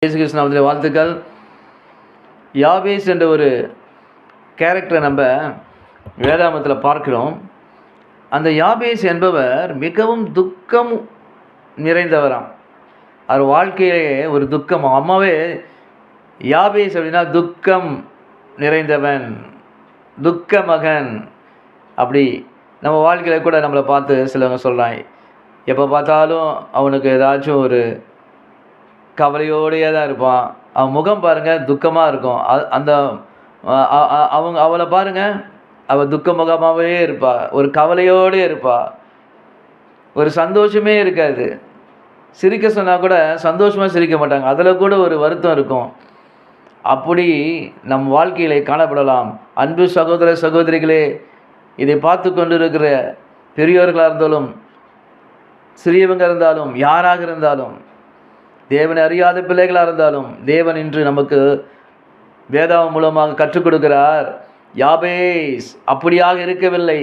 இயேசு கிறிஸ்து நாமத்திலே வாழ்த்துக்கள். யாபேஸ் என்ற ஒரு கேரக்டரை நம்ம வேதாகமத்தில் பார்க்கிறோம். அந்த யாபேஸ் என்பவர் மிகவும் துக்கம் நிறைந்தவராம். அவர் வாழ்க்கையிலேயே ஒரு துக்கம். அம்மாவே யாபேஸ் அப்படின்னா துக்கம் நிறைந்தவன், துக்க மகன். அப்படி நம்ம வாழ்க்கையில் கூட நம்மளை பார்த்து சிலவங்க சொல்கிறாங்க, எப்போ பார்த்தாலும் அவனுக்கு ஏதாச்சும் ஒரு கவலையோடையே தான் இருப்பான். அவன் முகம் பாருங்கள் துக்கமாக இருக்கும். அந்த அவளை பாருங்கள், அவள் துக்க முகமாகவே இருப்பாள், ஒரு கவலையோடு இருப்பாள், ஒரு சந்தோஷமே இருக்காது. சிரிக்க சொன்னால் கூட சந்தோஷமாக சிரிக்க மாட்டாங்க, அதில் கூட ஒரு வருத்தம் இருக்கும். அப்படி நம் வாழ்க்கையிலே காணப்படலாம். அன்பு சகோதர சகோதரிகளே, இதை பார்த்து கொண்டு இருக்கிற பெரியோர்களாக இருந்தாலும் சிறியவங்க இருந்தாலும் யாராக இருந்தாலும், தேவனை அறியாத பிள்ளைகளாக இருந்தாலும், தேவன் இன்று நமக்கு வேதாகம் மூலமாக கற்றுக் கொடுக்கிறார். யாபேஸ் அப்படியாக இருக்கவில்லை.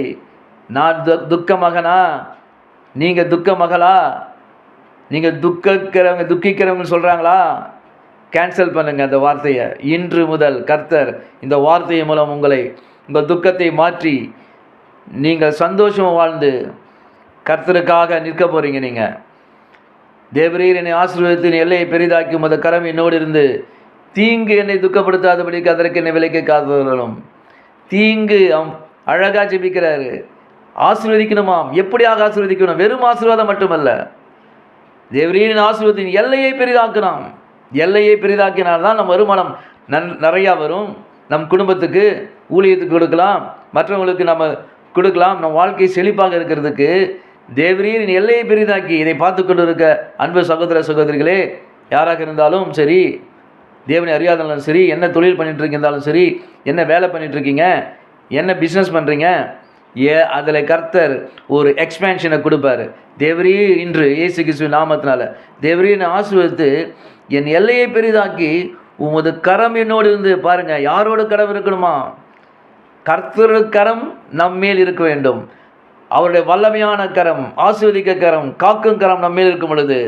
நான் துக்க மகனா, நீங்கள் துக்க மகளா, நீங்கள் துக்கிக்கிறவங்க சொல்கிறாங்களா, கேன்சல் பண்ணுங்கள் அந்த வார்த்தையை. இன்று முதல் கர்த்தர் இந்த வார்த்தையை மூலம் உங்கள் துக்கத்தை மாற்றி நீங்கள் சந்தோஷமாக வாழ்ந்து கர்த்தருக்காக நிற்க போகிறீங்க. நீங்கள் தேவரீர் என்னை ஆசீர்வதித்து எல்லையை பெரிதாக்கி உமது கரம் என்னோடு இருந்து தீங்கு என்னை துக்கப்படுத்தாதபடிக்கு அதற்கு என்னை விலைக்கு காத்துள்ளோம். தீங்கு அழகாக ஜெபிக்கிறாரு. ஆசீர்வதிக்கணுமாம். எப்படியாக ஆசீர்வதிக்கணும்? வெறும் ஆசீர்வாதம் மட்டுமல்ல, தேவரீரின் ஆசீர்வாதத்தின் எல்லையை பெரிதாக்கணும். எல்லையை பெரிதாக்கினால்தான் நம் வருமானம் நிறையா வரும். நம் குடும்பத்துக்கு ஊழியத்துக்கு கொடுக்கலாம், மற்றவங்களுக்கு நம்ம கொடுக்கலாம். நம் வாழ்க்கை செழிப்பாக இருக்கிறதுக்கு தேவரீரின் எல்லையை பெரிதாக்கி இதை பார்த்து கொண்டு இருக்க அன்பு சகோதர சகோதரிகளே, யாராக இருந்தாலும் சரி, தேவனை அறியாதாலும் சரி, என்ன தொழில் பண்ணிகிட்ருந்தாலும் சரி, என்ன வேலை பண்ணிகிட்ருக்கீங்க, என்ன பிஸ்னஸ் பண்ணுறீங்க, அதில் கர்த்தர் ஒரு எக்ஸ்பேன்ஷனை கொடுப்பார். தேவரீ இன்று இயேசு கிறிஸ்து நாமத்தினால தேவரீனை ஆசீர்வதித்து என் எல்லையை பெரிதாக்கி உமது கரம் என்னோடு இருந்து. பாருங்கள், யாரோட கரம் இருக்கணுமா? கர்த்தர் கரம் நம்மேல் இருக்க வேண்டும். அவருடைய வல்லமையான கரம், ஆசீர்வதிக்க கரம், காக்கும் கரம் நம்மேல் இருக்கும் பொழுது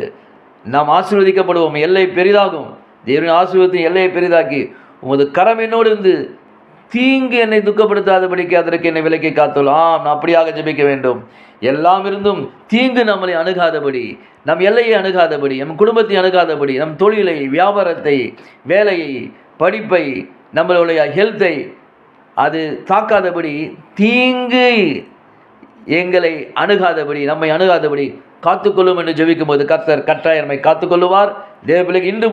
நாம் ஆசீர்வதிக்கப்படுவோம். எல்லை பெரிதாகும். தேவனின் ஆசீர்வாதத்தின் எல்லையை பெரிதாக்கி உமது கரம் என்னோடு இருந்து தீங்கு என்னை துக்கப்படுத்தாதபடிக்கு அதற்கு என்னை விலைக்கு காத்துள்ளாம். நாம் அப்படியாக ஜெபிக்க வேண்டும். எல்லாம் இருந்தும் தீங்கு நம்மளை அணுகாதபடி, நம் எல்லையை அணுகாதபடி, நம் குடும்பத்தை அணுகாதபடி, நம் தொழிலை, வியாபாரத்தை, வேலையை, படிப்பை, நம்மளுடைய ஹெல்த்தை அது தாக்காதபடி, தீங்கு எங்களை அணுகாதபடி, நம்மை அணுகாதபடி காத்துக்கொள்ளும் என்று ஜெபிக்கும் போது கர்த்தர் கட்டாயம் நம்மை காத்துக்கொள்ளுவார். தேவ பிள்ளைக்கு இன்று